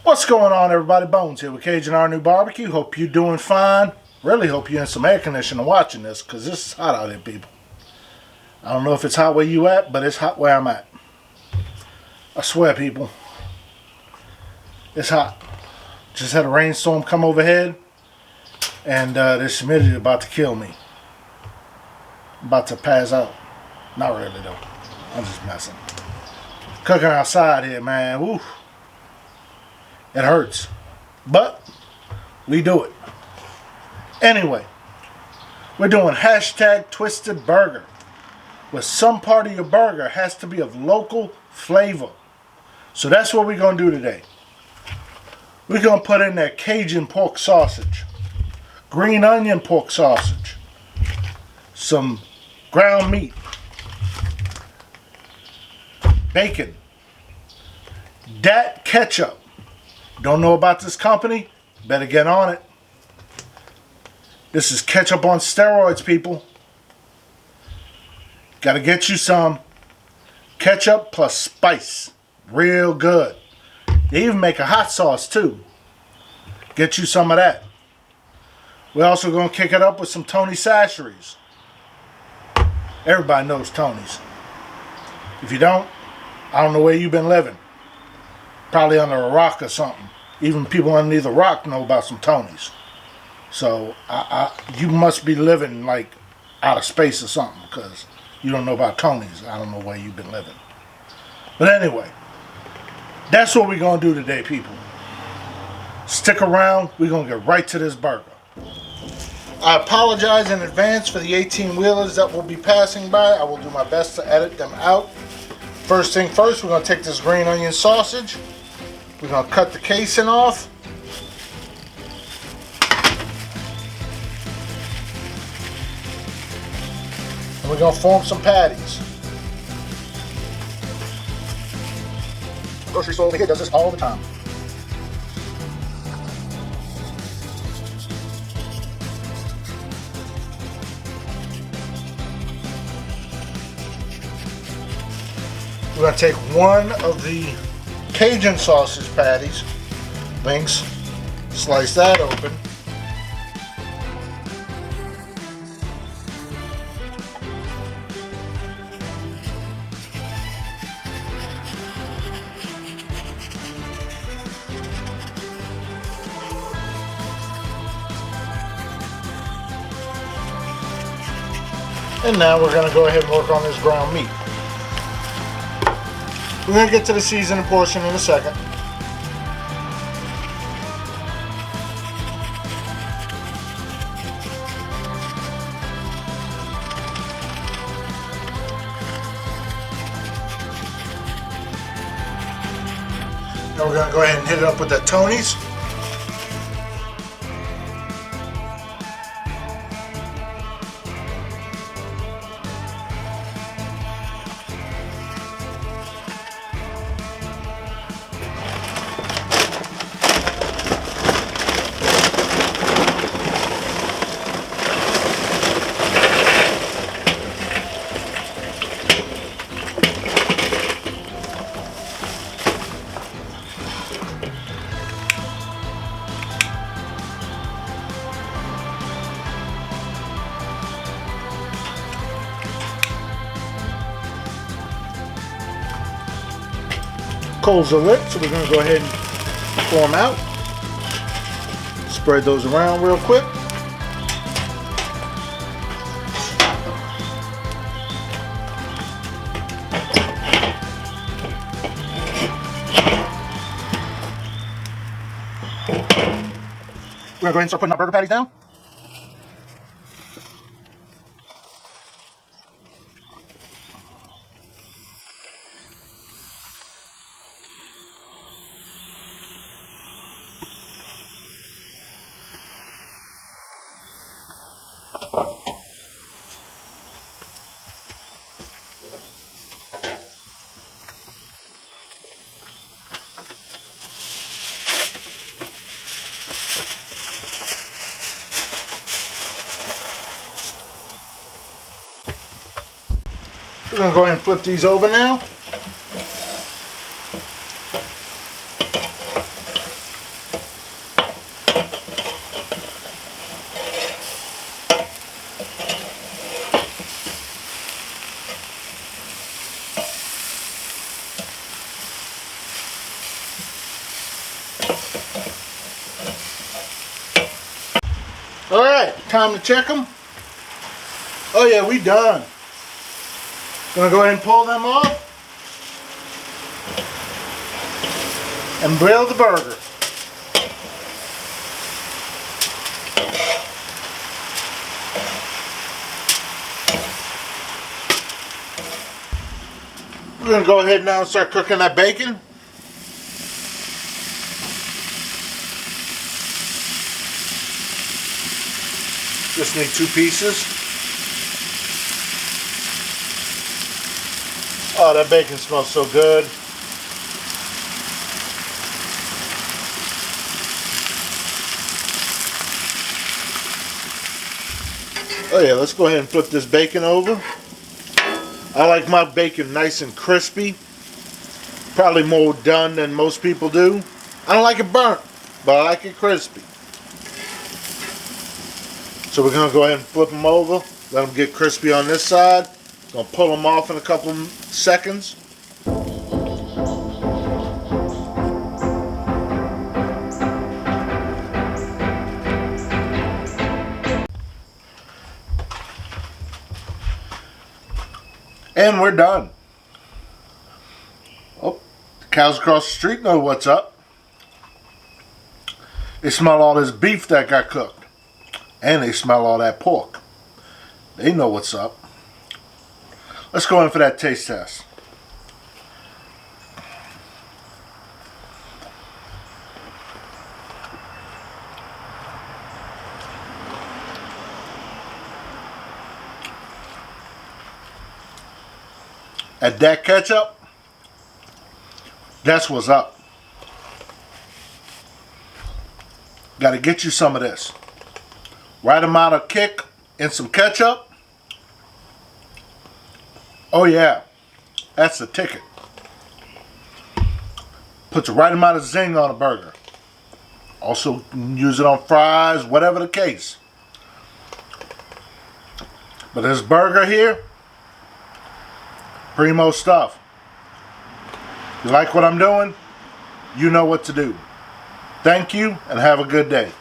What's going on, everybody? Bones here with Cajun RNEWBBQ. Hope you're doing fine. Really hope you're in some air conditioning watching this, because it's hot out here, people. I don't know if it's hot where you at, but it's hot where I'm at. I swear, people. It's hot. Just had a rainstorm come overhead, and this humidity about to kill me. I'm about to pass out. Not really, though. I'm just messing. Cooking outside here, man. Woo. It hurts. But we do it. Anyway, we're doing hashtag Twisted Burger, where some part of your burger has to be of local flavor. So that's what we're going to do today. We're going to put in there Cajun pork sausage, green onion pork sausage, some ground meat, bacon, dat ketchup. Don't know about this company? Better get on it. This is ketchup on steroids, people. Gotta get you some ketchup plus spice. Real good. They even make a hot sauce too. Get you some of that. We're also gonna kick it up with some Tony Chachere's. Everybody knows Tony's. If you don't, I don't know where you've been living. Probably under a rock or something. Even people underneath a rock know about some Tony's. So you must be living like out of space or something, because you don't know about Tony's. I don't know where you've been living. But anyway, that's what we're going to do today, people. Stick around. We're going to get right to this burger. I apologize in advance for the 18-wheelers that will be passing by. I will do my best to edit them out. First thing first, we're going to take this green onion sausage. We're going to cut the casing off. And we're going to form some patties. The grocery store over here does this all the time. We're going to take one of the Cajun sausage patties, links, slice that open. And now we're going to go ahead and work on this ground meat. We're going to get to the seasoning portion in a second. Now we're going to go ahead and hit it up with the Tony's. Coals are lit, so we're going to go ahead and pour them out. Spread those around real quick. We're going to go ahead and start putting our burger patties down. We're going to go ahead and flip these over now. time to check them. Oh yeah, we done. Gonna go ahead and pull them off and grill the burger. We're gonna go ahead now and start cooking that bacon. Just need 2 pieces. Oh, that bacon smells so good. Oh yeah, let's go ahead and flip this bacon over. I like my bacon nice and crispy. Probably more done than most people do. I don't like it burnt, but I like it crispy. So we're going to go ahead and flip them over. Let them get crispy on this side. Going to pull them off in a couple seconds. And we're done. Oh, the cows across the street know what's up. They smell all this beef that got cooked. And they smell all that pork. They know what's up. Let's go in for that taste test. At that ketchup, that's what's up. Gotta get you some of this. Right amount of kick and some ketchup. Oh yeah, that's the ticket. Puts the right amount of zing on a burger. Also, you can use it on fries, whatever the case. But this burger here, primo stuff. You like what I'm doing? You know what to do. Thank you and have a good day.